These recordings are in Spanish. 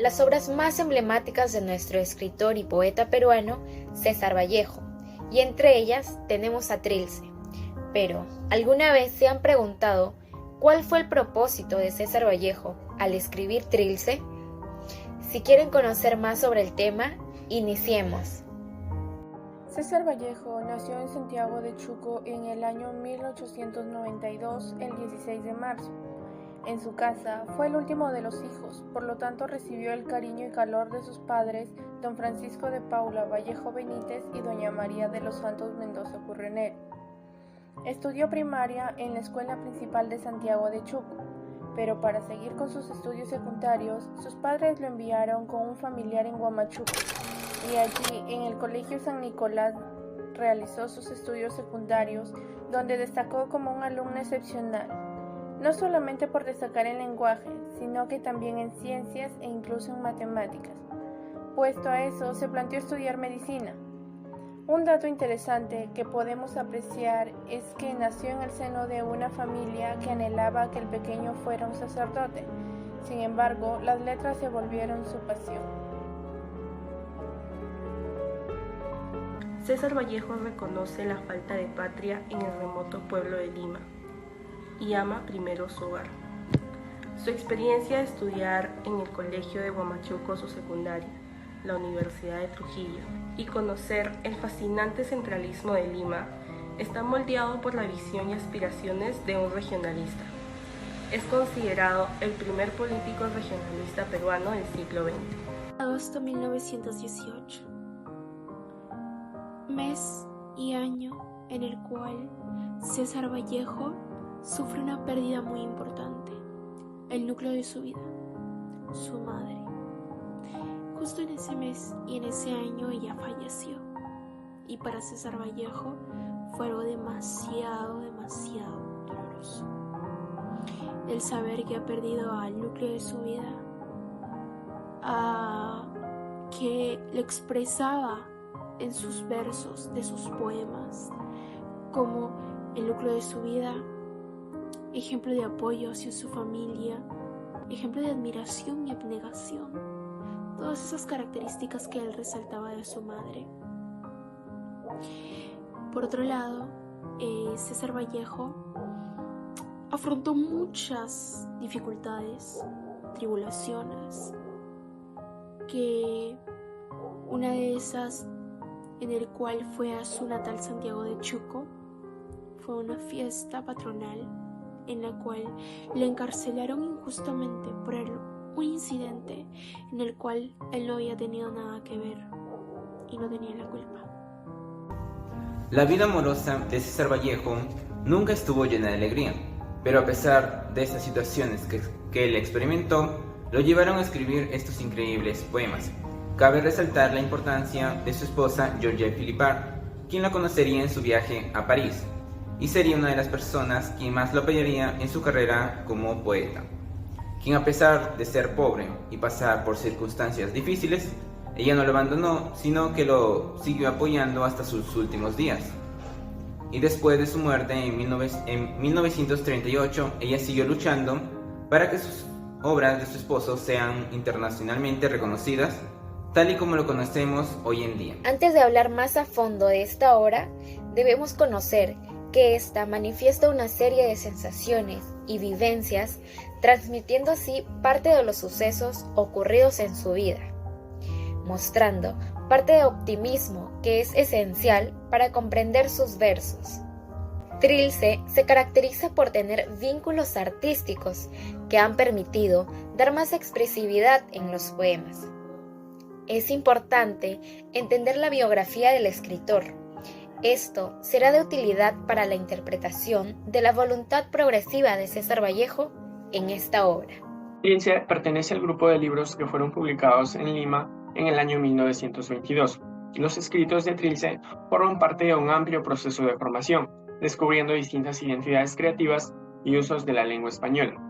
las obras más emblemáticas de nuestro escritor y poeta peruano, César Vallejo, y entre ellas tenemos a Trilce. Pero, ¿alguna vez se han preguntado cuál fue el propósito de César Vallejo al escribir Trilce? Si quieren conocer más sobre el tema, iniciemos. César Vallejo nació en Santiago de Chuco en el año 1892, el 16 de marzo. En su casa fue el último de los hijos, por lo tanto recibió el cariño y calor de sus padres, don Francisco de Paula Vallejo Benítez y doña María de los Santos Mendoza Currenero. Estudió primaria en la Escuela Principal de Santiago de Chuco, pero para seguir con sus estudios secundarios, sus padres lo enviaron con un familiar en Huamachuco, y allí, en el Colegio San Nicolás, realizó sus estudios secundarios, donde destacó como un alumno excepcional, no solamente por destacar en lenguaje, sino que también en ciencias e incluso en matemáticas. Puesto a eso, se planteó estudiar medicina. Un dato interesante que podemos apreciar es que nació en el seno de una familia que anhelaba que el pequeño fuera un sacerdote. Sin embargo, las letras se volvieron su pasión. César Vallejo reconoce la falta de patria en el remoto pueblo de Lima y ama primero su hogar. Su experiencia de estudiar en el colegio de Huamachuco su secundaria, la Universidad de Trujillo, y conocer el fascinante centralismo de Lima está moldeado por la visión y aspiraciones de un regionalista. Es considerado el primer político regionalista peruano del siglo XX. Agosto 1918. Mes y año en el cual César Vallejo sufre una pérdida muy importante, el núcleo de su vida, su madre. Justo en ese mes y en ese año ella falleció, y para César Vallejo fue algo demasiado doloroso. El saber que ha perdido al núcleo de su vida, que le expresaba en sus versos de sus poemas, como el núcleo de su vida, ejemplo de apoyo hacia su familia, ejemplo de admiración y abnegación, todas esas características que él resaltaba de su madre. Por otro lado, César Vallejo afrontó muchas dificultades, tribulaciones, que una de esas, en el cual fue a su natal Santiago de Chuco, fue una fiesta patronal en la cual le encarcelaron injustamente por un incidente en el cual él no había tenido nada que ver y no tenía la culpa. La vida amorosa de César Vallejo nunca estuvo llena de alegría, pero a pesar de estas situaciones que él experimentó, lo llevaron a escribir estos increíbles poemas. Cabe resaltar la importancia de su esposa Georgette Philippard, quien lo conocería en su viaje a París, y sería una de las personas quien más lo apoyaría en su carrera como poeta, quien a pesar de ser pobre y pasar por circunstancias difíciles, ella no lo abandonó, sino que lo siguió apoyando hasta sus últimos días. Y después de su muerte en 1938, ella siguió luchando para que sus obras de su esposo sean internacionalmente reconocidas, tal y como lo conocemos hoy en día. Antes de hablar más a fondo de esta obra, debemos conocer que ésta manifiesta una serie de sensaciones y vivencias, transmitiendo así parte de los sucesos ocurridos en su vida, mostrando parte de optimismo que es esencial para comprender sus versos. Trilce se caracteriza por tener vínculos artísticos que han permitido dar más expresividad en los poemas. Es importante entender la biografía del escritor. Esto será de utilidad para la interpretación de la voluntad progresiva de César Vallejo en esta obra. Trilce pertenece al grupo de libros que fueron publicados en Lima en el año 1922. Los escritos de Trilce forman parte de un amplio proceso de formación, descubriendo distintas identidades creativas y usos de la lengua española.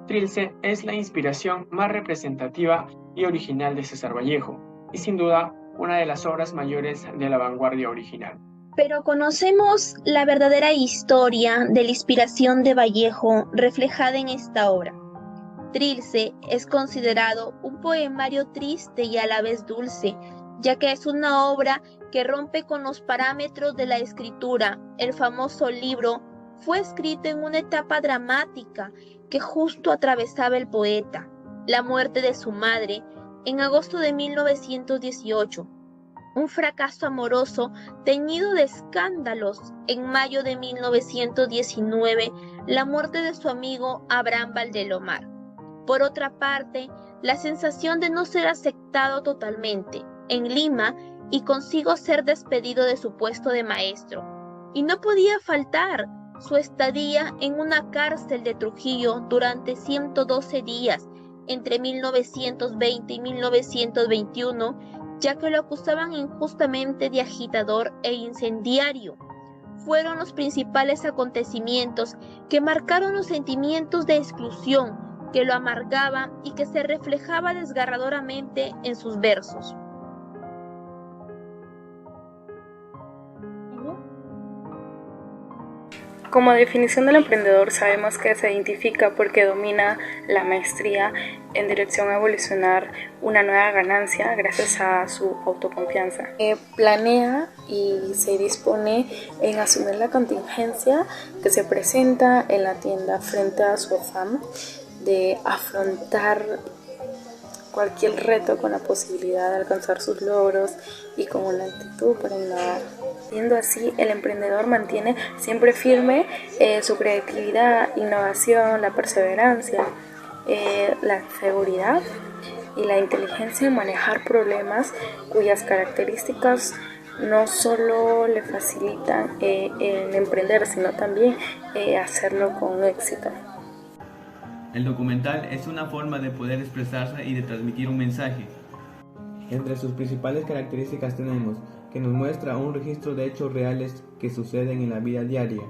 Trilce es la inspiración más representativa y original de César Vallejo, y sin duda una de las obras mayores de la vanguardia original. Pero conocemos la verdadera historia de la inspiración de Vallejo reflejada en esta obra. Trilce es considerado un poemario triste y a la vez dulce, ya que es una obra que rompe con los parámetros de la escritura. El famoso libro fue escrito en una etapa dramática que justo atravesaba el poeta, la muerte de su madre en agosto de 1918, un fracaso amoroso teñido de escándalos en mayo de 1919, la muerte de su amigo Abraham Valdelomar. Por otra parte, la sensación de no ser aceptado totalmente en Lima y consigo ser despedido de su puesto de maestro. Y no podía faltar su estadía en una cárcel de Trujillo durante 112 días entre 1920 y 1921, ya que lo acusaban injustamente de agitador e incendiario. Fueron los principales acontecimientos que marcaron los sentimientos de exclusión que lo amargaban y que se reflejaba desgarradoramente en sus versos. Como definición del emprendedor, sabemos que se identifica porque domina la maestría en dirección a evolucionar una nueva ganancia gracias a su autoconfianza. Planea y se dispone en asumir la contingencia que se presenta en la tienda frente a su afán de afrontar cualquier reto con la posibilidad de alcanzar sus logros y con una actitud para innovar. Siendo así, el emprendedor mantiene siempre firme su creatividad, innovación, la perseverancia, la seguridad y la inteligencia en manejar problemas cuyas características no solo le facilitan el emprender, sino también hacerlo con éxito. El documental es una forma de poder expresarse y de transmitir un mensaje. Entre sus principales características tenemos que nos muestra un registro de hechos reales que suceden en la vida diaria.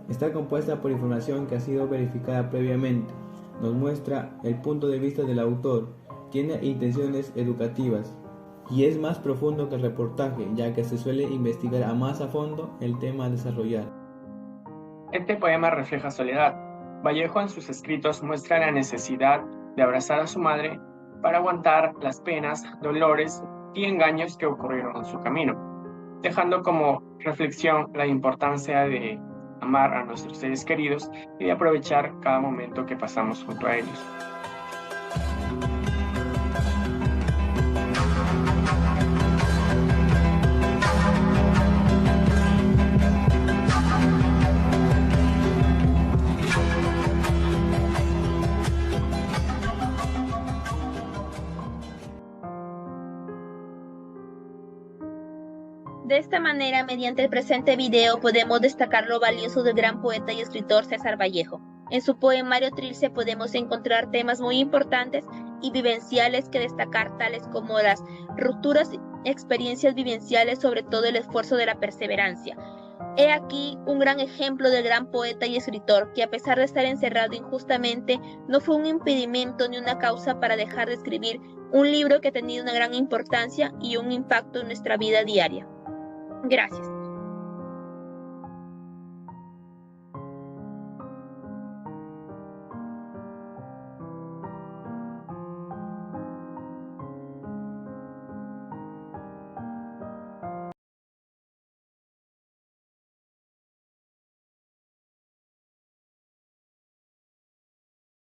Está compuesta por información que ha sido verificada previamente. Nos muestra el punto de vista del autor. Tiene intenciones educativas. Y es más profundo que el reportaje, ya que se suele investigar a más a fondo el tema a desarrollar. Este poema refleja soledad. Vallejo en sus escritos muestra la necesidad de abrazar a su madre para aguantar las penas, dolores y engaños que ocurrieron en su camino, dejando como reflexión la importancia de amar a nuestros seres queridos y de aprovechar cada momento que pasamos junto a ellos. De esta manera, mediante el presente video, podemos destacar lo valioso del gran poeta y escritor César Vallejo. En su poemario Trilce podemos encontrar temas muy importantes y vivenciales que destacar, tales como las rupturas, experiencias vivenciales, sobre todo el esfuerzo de la perseverancia. He aquí un gran ejemplo del gran poeta y escritor que, a pesar de estar encerrado injustamente, no fue un impedimento ni una causa para dejar de escribir un libro que ha tenido una gran importancia y un impacto en nuestra vida diaria. Gracias.